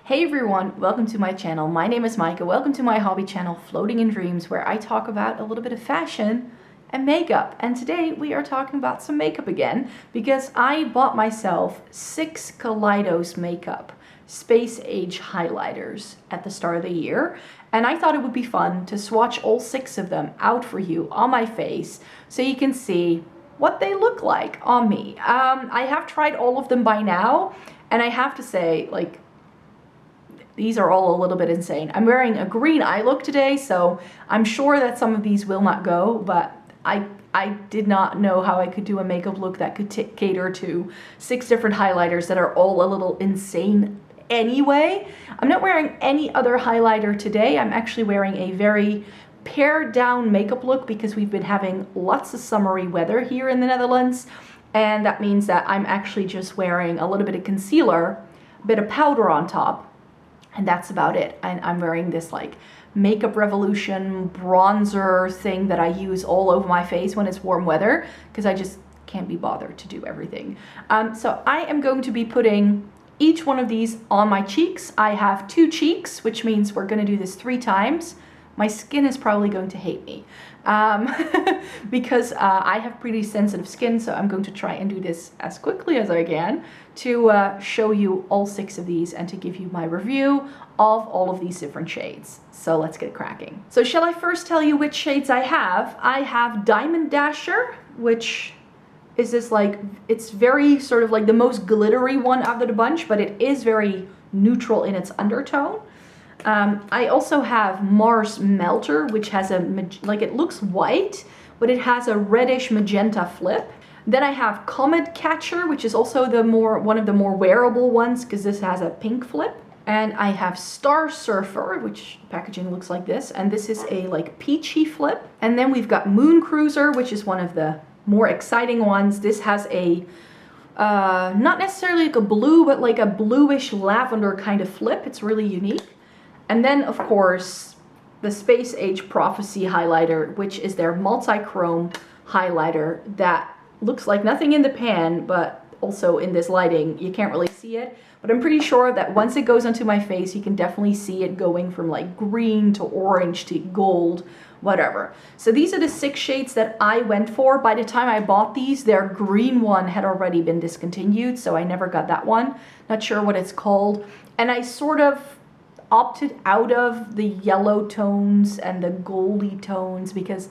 Hey everyone, welcome to my channel. My name is Micah. Welcome to my hobby channel, Floating in Dreams, where I talk about a little bit of fashion and makeup. And today we are talking about some makeup again, because I bought myself 6 Kaleidos Makeup Spage Age Highlighters at the start of the year. And I thought it would be fun to swatch all 6 of them out for you on my face so you can see what they look like on me. I have tried all of them by now, and I have to say, like, these are all a little bit insane. I'm wearing a green eye look today, so I'm sure that some of these will not go, but I did not know how I could do a makeup look that could cater to 6 different highlighters that are all a little insane anyway. I'm not wearing any other highlighter today. I'm actually wearing a very pared down makeup look because we've been having lots of summery weather here in the Netherlands, and that means that I'm actually just wearing a little bit of concealer, a bit of powder on top, and that's about it. And I'm wearing this like Makeup Revolution bronzer thing that I use all over my face when it's warm weather, because I just can't be bothered to do everything. So I am going to be putting each one of these on my cheeks. I have 2 cheeks, which means we're going to do this 3 times. My skin is probably going to hate me because I have pretty sensitive skin, so I'm going to try and do this as quickly as I can to show you all 6 of these and to give you my review of all of these different shades. So let's get cracking. So shall I first tell you which shades I have? I have Diamond Dasher, which is this like, it's very sort of like the most glittery one out of the bunch, but it is very neutral in its undertone. I also have Mars Melter, which has a, like, it looks white, but it has a reddish magenta flip. Then I have Comet Catcher, which is also one of the more wearable ones, because this has a pink flip. And I have Star Surfer, which packaging looks like this, and this is a like peachy flip. And then we've got Moon Cruiser, which is one of the more exciting ones. This has a not necessarily like a blue, but like a bluish lavender kind of flip. It's really unique. And then, of course, the Space Age Prophecy highlighter, which is their multi-chrome highlighter that looks like nothing in the pan, but also in this lighting, you can't really see it. But I'm pretty sure that once it goes onto my face, you can definitely see it going from like green to orange to gold, whatever. So these are the 6 shades that I went for. By the time I bought these, their green one had already been discontinued, so I never got that one. Not sure what it's called. And I sort of opted out of the yellow tones and the goldy tones because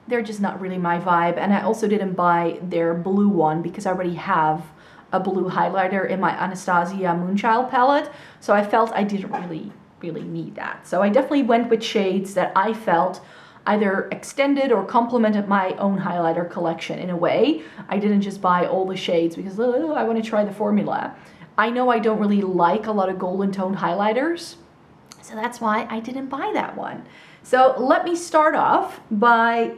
they're just not really my vibe. And I also didn't buy their blue one because I already have a blue highlighter in my Anastasia Moonchild palette, so I felt I didn't really need that. So I definitely went with shades that I felt either extended or complemented my own highlighter collection in a way. I didn't just buy all the shades because I want to try the formula. I know I don't really like a lot of golden toned highlighters, so that's why I didn't buy that one. So let me start off by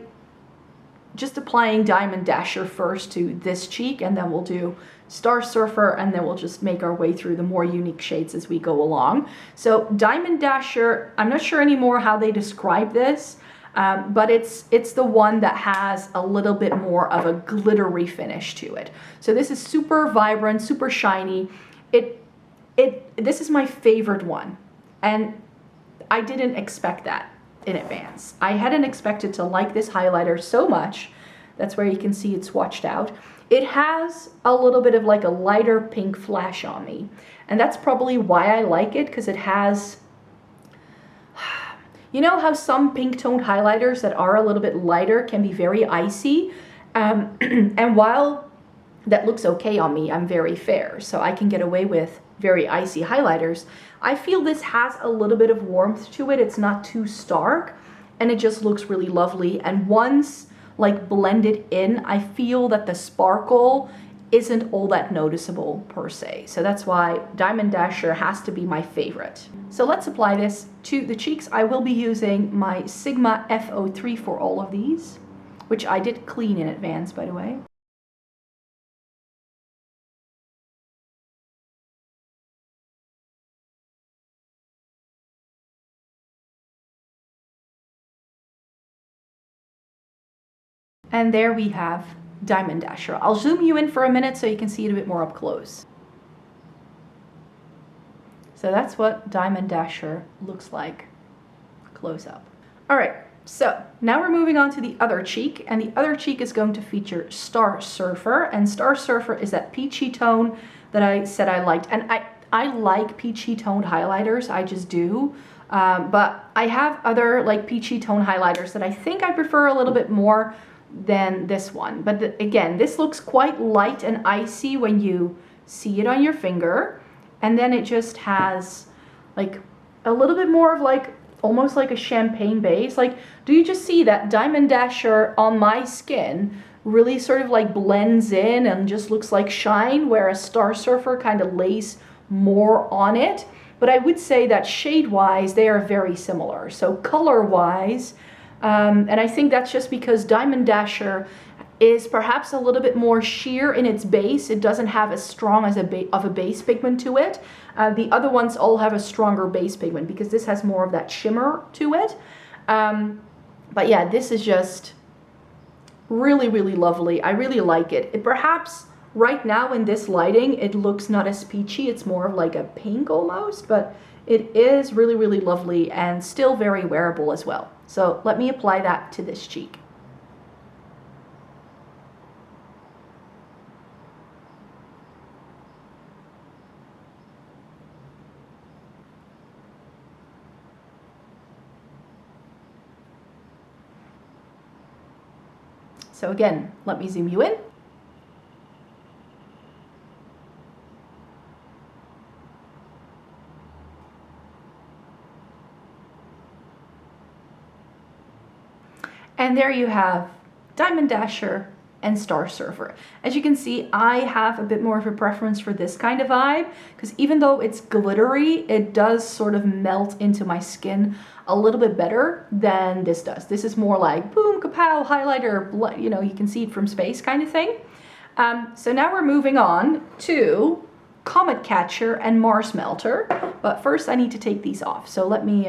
just applying Diamond Dasher first to this cheek, and then we'll do Star Surfer, and then we'll just make our way through the more unique shades as we go along. So Diamond Dasher, I'm not sure anymore how they describe this, but it's the one that has a little bit more of a glittery finish to it. So this is super vibrant, super shiny. This is my favorite one, and I didn't expect that in advance. I hadn't expected to like this highlighter so much. That's where you can see it swatched out. It has a little bit of like a lighter pink flash on me, and that's probably why I like it, because it has, you know how some pink toned highlighters that are a little bit lighter can be very icy, and while that looks okay on me, I'm very fair, so I can get away with very icy highlighters. I feel this has a little bit of warmth to it. It's not too stark, and it just looks really lovely. And once like blended in, I feel that the sparkle isn't all that noticeable per se. So that's why Diamond Dasher has to be my favorite. So let's apply this to the cheeks. I will be using my Sigma F03 for all of these, which I did clean in advance, by the way. And there we have Diamond Dasher. I'll zoom you in for a minute so you can see it a bit more up close. So that's what Diamond Dasher looks like close up. All right, so now we're moving on to the other cheek, and the other cheek is going to feature Star Surfer, and Star Surfer is that peachy tone that I said I liked. And I like peachy toned highlighters, I just do. But I have other like peachy tone highlighters that I think I prefer a little bit more than this one. But again, this looks quite light and icy when you see it on your finger. And then it just has like a little bit more of like almost like a champagne base. Like, do you just see that Diamond Dasher on my skin really sort of like blends in and just looks like shine, whereas Star Surfer kind of lays more on it. But I would say that shade-wise, they are very similar. So color-wise, and I think that's just because Diamond Dasher is perhaps a little bit more sheer in its base. It doesn't have as strong as of a base pigment to it. The other ones all have a stronger base pigment because this has more of that shimmer to it. But yeah, this is just really, really lovely. I really like it. It perhaps right now in this lighting, it looks not as peachy. It's more of like a pink almost, but it is really, really lovely and still very wearable as well. So let me apply that to this cheek. So again, let me zoom you in. And there you have Diamond Dasher and Star Surfer. As you can see, I have a bit more of a preference for this kind of vibe because even though it's glittery, it does sort of melt into my skin a little bit better than this does. This is more like boom, kapow, highlighter, you know, you can see it from space kind of thing. So now we're moving on to Comet Catcher and Mars Melter. But first I need to take these off. So let me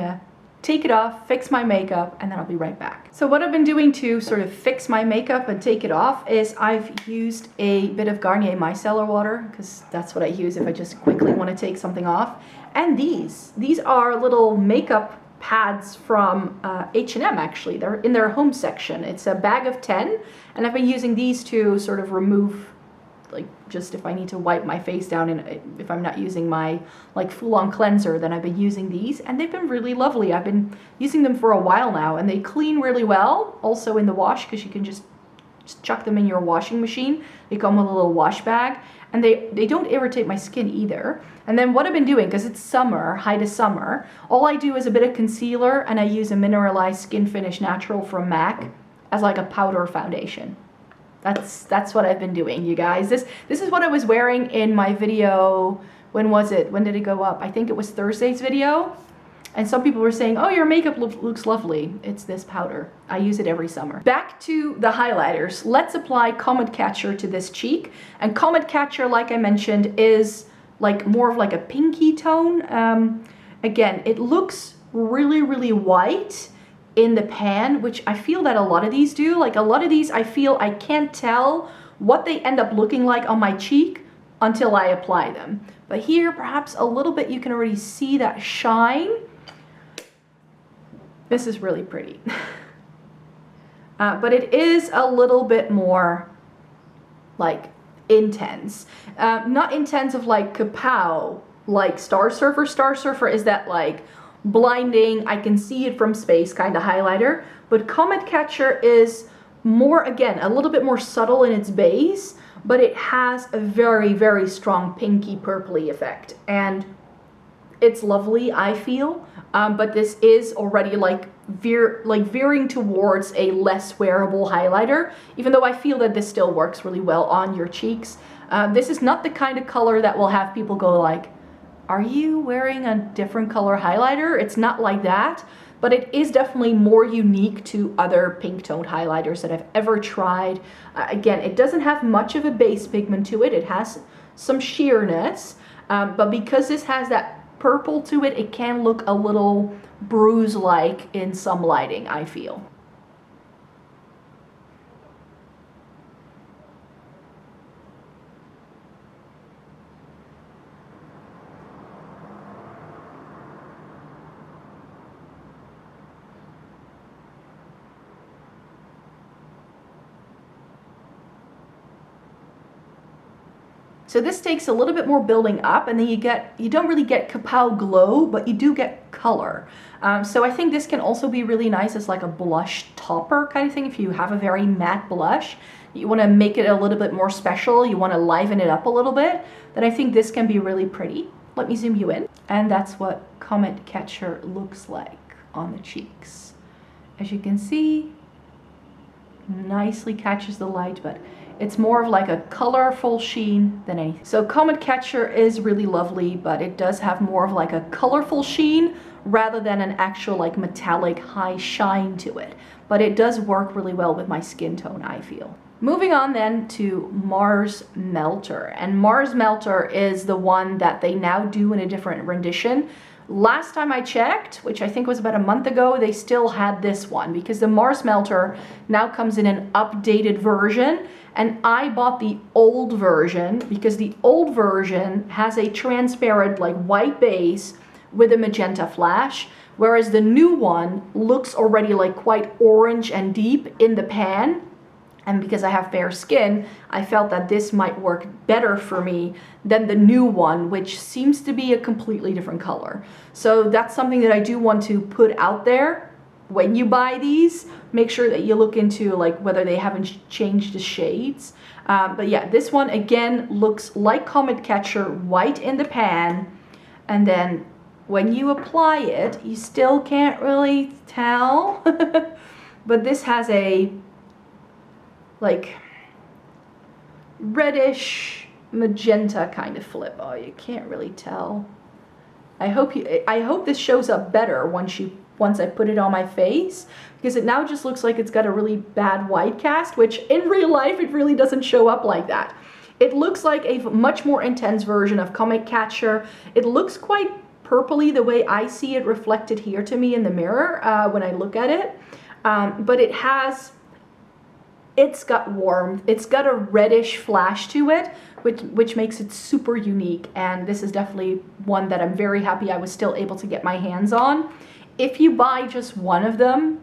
take it off, fix my makeup, and then I'll be right back. So what I've been doing to sort of fix my makeup and take it off is I've used a bit of Garnier Micellar water, because that's what I use if I just quickly want to take something off. And these are little makeup pads from H&M actually. They're in their home section. It's a bag of 10, and I've been using these to sort of remove, like, just if I need to wipe my face down and if I'm not using my like full-on cleanser, then I've been using these and they've been really lovely. I've been using them for a while now and they clean really well also in the wash because you can just chuck them in your washing machine. They come with a little wash bag and they don't irritate my skin either. And then what I've been doing, because it's summer, height of summer, all I do is a bit of concealer and I use a Mineralized Skin Finish Natural from MAC as like a powder foundation. That's what I've been doing, you guys. This is what I was wearing in my video. When was it? When did it go up? I think it was Thursday's video. And some people were saying, oh, your makeup looks lovely. It's this powder. I use it every summer. Back to the highlighters. Let's apply Comet Catcher to this cheek. And Comet Catcher, like I mentioned, is like more of like a pinky tone. Again, it looks really, really white in the pan, which I feel that a lot of these do. Like a lot of these, I feel I can't tell what they end up looking like on my cheek until I apply them. But here, perhaps a little bit, you can already see that shine. This is really pretty. But it is a little bit more like intense. Not intense of like kapow, like Star Surfer. Star Surfer is that like blinding, I can see it from space kind of highlighter, but Comet Catcher is more, again, a little bit more subtle in its base, but it has a very, very strong pinky purpley effect, and it's lovely, I feel, but this is already like veering towards a less wearable highlighter, even though I feel that this still works really well on your cheeks. This is not the kind of color that will have people go like, are you wearing a different color highlighter? It's not like that, but it is definitely more unique to other pink toned highlighters that I've ever tried. Again, it doesn't have much of a base pigment to it. It has some sheerness, but because this has that purple to it, it can look a little bruise-like in some lighting, I feel. So this takes a little bit more building up, and then you don't really get kapow glow, but you do get color. So I think this can also be really nice as like a blush topper kind of thing. If you have a very matte blush, you want to make it a little bit more special, you want to liven it up a little bit, then I think this can be really pretty. Let me zoom you in. And that's what Comet Catcher looks like on the cheeks. As you can see, nicely catches the light, but it's more of like a colorful sheen than anything. So Comet Catcher is really lovely, but it does have more of like a colorful sheen rather than an actual like metallic high shine to it. But it does work really well with my skin tone, I feel. Moving on then to Mars Melter. And Mars Melter is the one that they now do in a different rendition. Last time I checked, which I think was about a month ago, they still had this one because the Mars Melter now comes in an updated version. And I bought the old version because the old version has a transparent like white base with a magenta flash, whereas the new one looks already like quite orange and deep in the pan. And because I have fair skin, I felt that this might work better for me than the new one, which seems to be a completely different color. So that's something that I do want to put out there. When you buy these, make sure that you look into like whether they haven't changed the shades. But yeah, this one again looks like Comet Catcher, white in the pan. And then when you apply it, you still can't really tell. But this has a like reddish magenta kind of flip. Oh, you can't really tell. I hope this shows up better once I put it on my face, because it now just looks like it's got a really bad white cast, which in real life it really doesn't show up like that. It looks like a much more intense version of Comet Catcher. It looks quite purpley the way I see it reflected here to me in the mirror when I look at it. But it's got warmth, it's got a reddish flash to it, which makes it super unique, and this is definitely one that I'm very happy I was still able to get my hands on. If you buy just one of them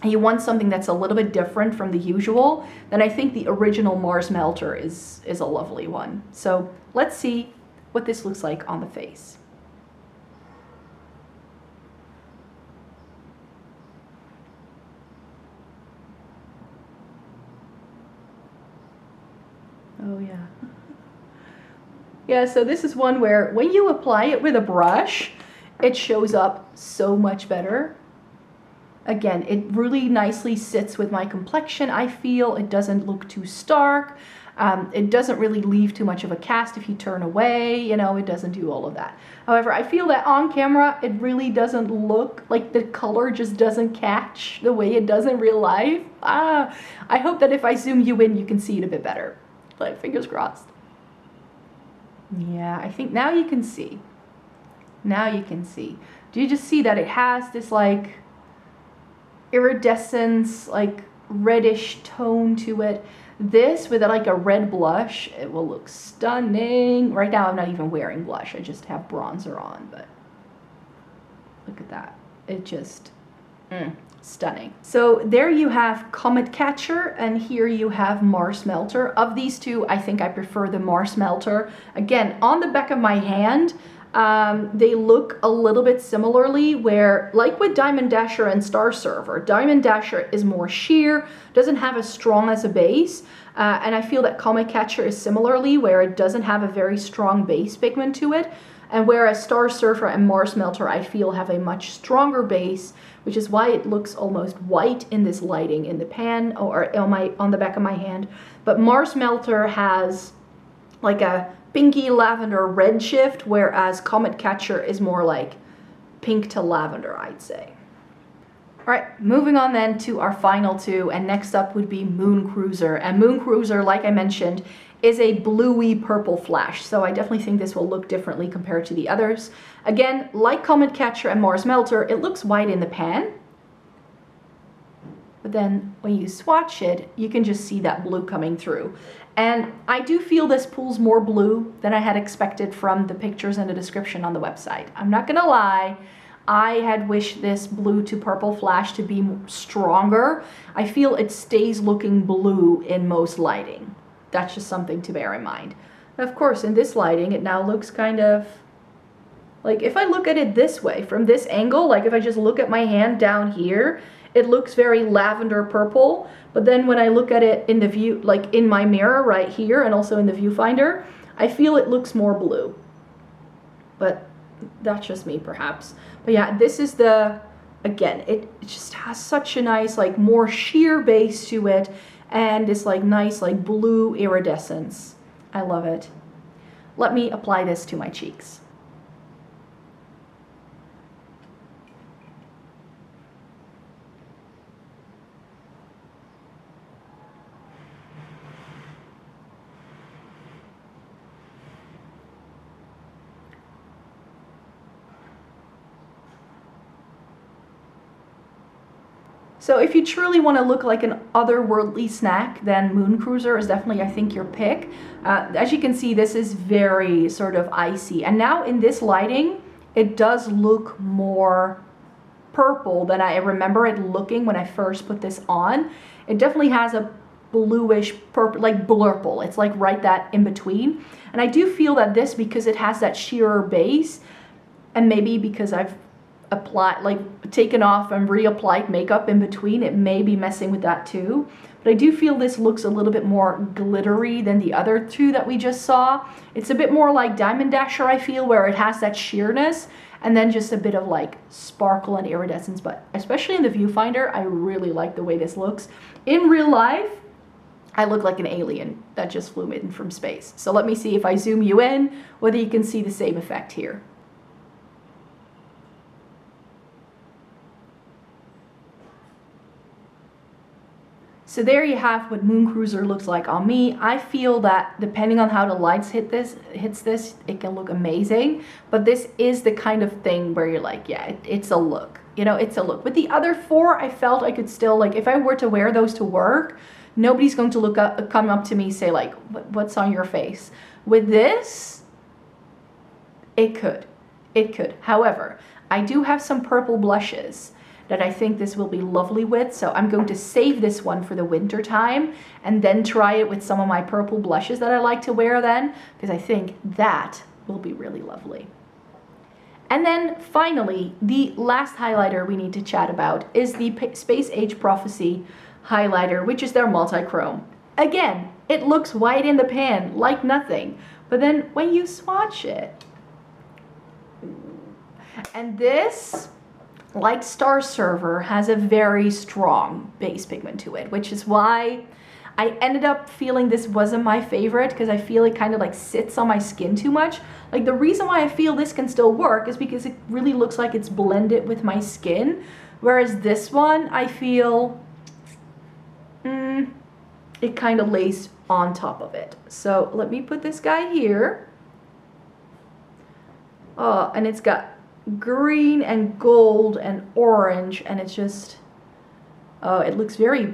and you want something that's a little bit different from the usual, then I think the original Mars Melter is a lovely one. So let's see what this looks like on the face. Oh yeah. Yeah, so this is one where when you apply it with a brush, it shows up so much better. Again, it really nicely sits with my complexion, I feel. It doesn't look too stark. It doesn't really leave too much of a cast if you turn away, you know, it doesn't do all of that. However, I feel that on camera, it really doesn't look like the color just doesn't catch the way it does in real life. I hope that if I zoom you in, you can see it a bit better. But fingers crossed. Yeah, I think now you can see. Now you can see. Do you just see that it has this like iridescence, like reddish tone to it? This with like a red blush, it will look stunning. Right now I'm not even wearing blush, I just have bronzer on, but look at that. It just, stunning. So there you have Comet Catcher, and here you have Mars Melter. Of these two, I think I prefer the Mars Melter. Again, on the back of my hand, they look a little bit similarly, where like with Diamond Dasher and Star Surfer, Diamond Dasher is more sheer, doesn't have as strong as a base, and I feel that Comet Catcher is similarly, where it doesn't have a very strong base pigment to it, and whereas Star Surfer and Mars Melter I feel have a much stronger base, which is why it looks almost white in this lighting in the pan or on the back of my hand. But Mars Melter has like a pinky lavender red shift, whereas Comet Catcher is more like pink to lavender, I'd say. All right, moving on then to our final two, and next up would be Moon Cruiser. And Moon Cruiser, like I mentioned, is a bluey purple flash, so I definitely think this will look differently compared to the others. Again, like Comet Catcher and Mars Melter, it looks white in the pan, but then when you swatch it, you can just see that blue coming through. And I do feel this pulls more blue than I had expected from the pictures and the description on the website. I'm not gonna lie, I had wished this blue to purple flash to be stronger. I feel it stays looking blue in most lighting. That's just something to bear in mind. Of course, in this lighting, it now looks kind of like, if I look at it this way, from this angle, like if I just look at my hand down here, it looks very lavender purple. But then when I look at it in the view, like in my mirror right here and also in the viewfinder, I feel it looks more blue. But that's just me perhaps. But yeah, this is the, again, it just has such a nice, like more sheer base to it, and this like nice like blue iridescence. I love it. Let me apply this to my cheeks. So if you truly want to look like an otherworldly snack, then Moon Cruiser is definitely, I think, your pick. As you can see, this is very sort of icy. And now in this lighting, it does look more purple than I remember it looking when I first put this on. It definitely has a bluish purple, like blurple. It's like right that in between. And I do feel that this, because it has that sheerer base, and maybe because I've applied, like taken off and reapplied makeup in between, it may be messing with that too. But I do feel this looks a little bit more glittery than the other two that we just saw. It's a bit more like Diamond Dasher, I feel, where it has that sheerness and then just a bit of like sparkle and iridescence. But especially in the viewfinder, I really like the way this looks. In real life, I look like an alien that just flew in from space. So let me see if I zoom you in, whether you can see the same effect here. So there you have what Moon Cruiser looks like on me. I feel that depending on how the lights hits this, it can look amazing. But this is the kind of thing where you're like, yeah, it's a look. You know, it's a look. With the other four, I felt I could still, like, if I were to wear those to work, nobody's going to come up to me, say like, what's on your face? With this, it could. However, I do have some purple blushes that I think this will be lovely with. So I'm going to save this one for the winter time and then try it with some of my purple blushes that I like to wear then, because I think that will be really lovely. And then finally, the last highlighter we need to chat about is the Space Age Prophecy highlighter, which is their multi-chrome. Again, it looks white in the pan like nothing, but then when you swatch it, and this, like Star Server, has a very strong base pigment to it, which is why I ended up feeling this wasn't my favorite, because I feel it kind of like sits on my skin too much. Like the reason why I feel this can still work is because it really looks like it's blended with my skin, whereas this one I feel it kind of lays on top of it. So let me put this guy here. Oh, and it's got green and gold and orange, and it's just, it looks very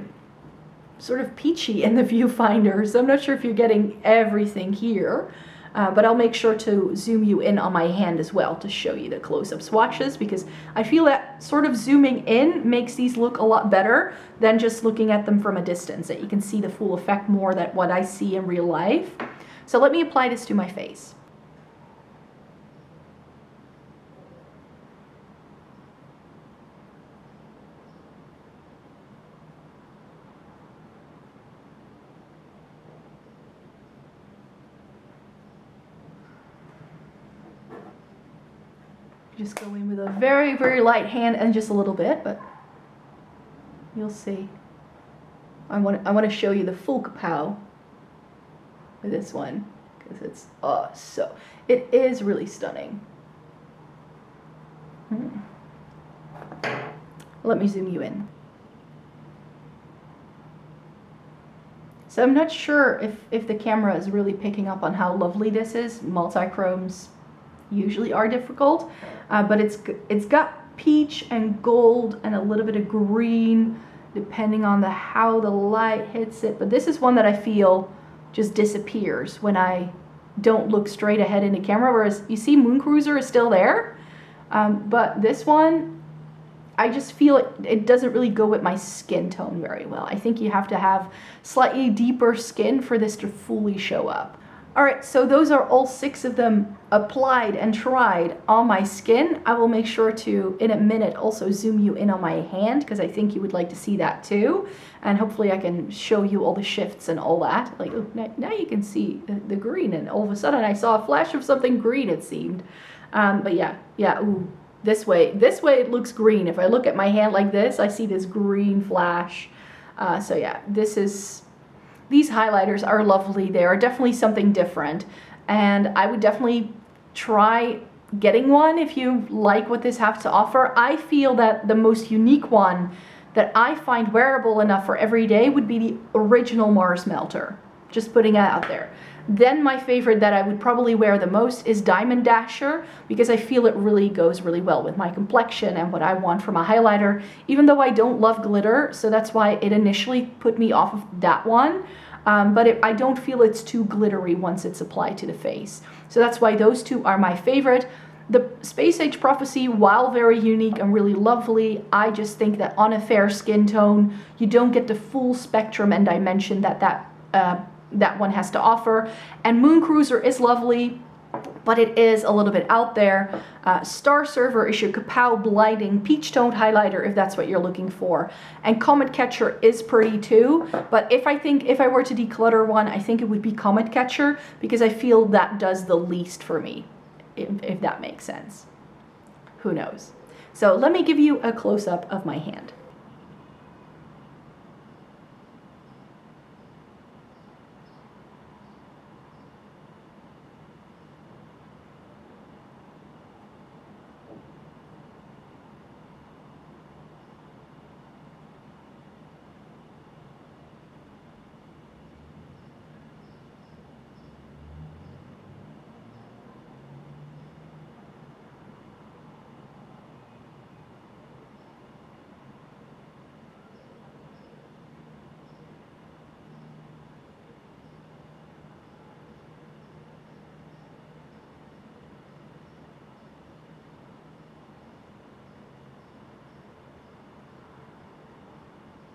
sort of peachy in the viewfinder, so I'm not sure if you're getting everything here, but I'll make sure to zoom you in on my hand as well to show you the close-up swatches, because I feel that sort of zooming in makes these look a lot better than just looking at them from a distance, that you can see the full effect more than what I see in real life. So let me apply this to my face. Just go in with a very, very light hand and just a little bit, but you'll see. I want to show you the full kapow with this one, because it's, it is really stunning. Let me zoom you in. So I'm not sure if the camera is really picking up on how lovely this is. Multi-chromes usually are difficult, but it's got peach and gold and a little bit of green depending on how the light hits it. But this is one that I feel just disappears when I don't look straight ahead in the camera, whereas you see Moon Cruiser is still there, but this one, I just feel it doesn't really go with my skin tone very well. I think you have to have slightly deeper skin for this to fully show up. Alright, so those are all 6 of them applied and tried on my skin. I will make sure to, in a minute, also zoom you in on my hand because I think you would like to see that too. And hopefully I can show you all the shifts and all that. Like, oh, now you can see the green, and all of a sudden I saw a flash of something green, it seemed. But yeah, ooh, this way it looks green. If I look at my hand like this, I see this green flash. So yeah, these highlighters are lovely. They are definitely something different, and I would definitely try getting one if you like what this has to offer. I feel that the most unique one that I find wearable enough for every day would be the original Mars Melter. Just putting it out there. Then my favorite that I would probably wear the most is Diamond Dasher, because I feel it really goes really well with my complexion and what I want from a highlighter, even though I don't love glitter, so that's why it initially put me off of that one. But I don't feel it's too glittery once it's applied to the face. So that's why those 2 are my favorite. The Space Age Prophecy, while very unique and really lovely, I just think that on a fair skin tone, you don't get the full spectrum and dimension that one has to offer. And Moon Cruiser is lovely, but it is a little bit out there. Star Server is your kapow blinding peach toned highlighter if that's what you're looking for. And Comet Catcher is pretty too, but if I were to declutter one, I think it would be Comet Catcher, because I feel that does the least for me, if that makes sense. Who knows? So let me give you a close-up of my hand.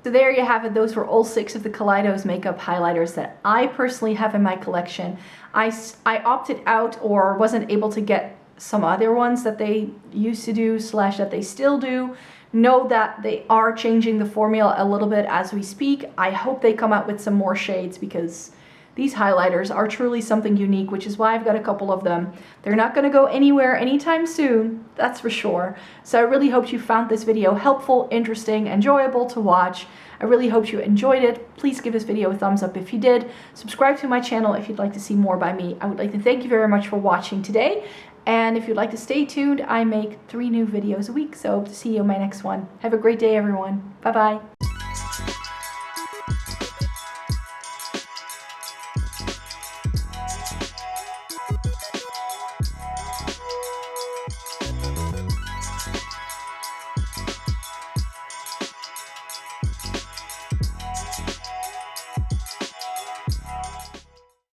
So there you have it. Those were all 6 of the Kaleidos makeup highlighters that I personally have in my collection. I opted out or wasn't able to get some other ones that they used to do / that they still do. Know that they are changing the formula a little bit as we speak. I hope they come out with some more shades, because these highlighters are truly something unique, which is why I've got a couple of them. They're not going to go anywhere anytime soon, that's for sure. So I really hope you found this video helpful, interesting, enjoyable to watch. I really hope you enjoyed it. Please give this video a thumbs up if you did. Subscribe to my channel if you'd like to see more by me. I would like to thank you very much for watching today. And if you'd like to stay tuned, I make 3 new videos a week. So hope to see you in my next one. Have a great day, everyone. Bye-bye.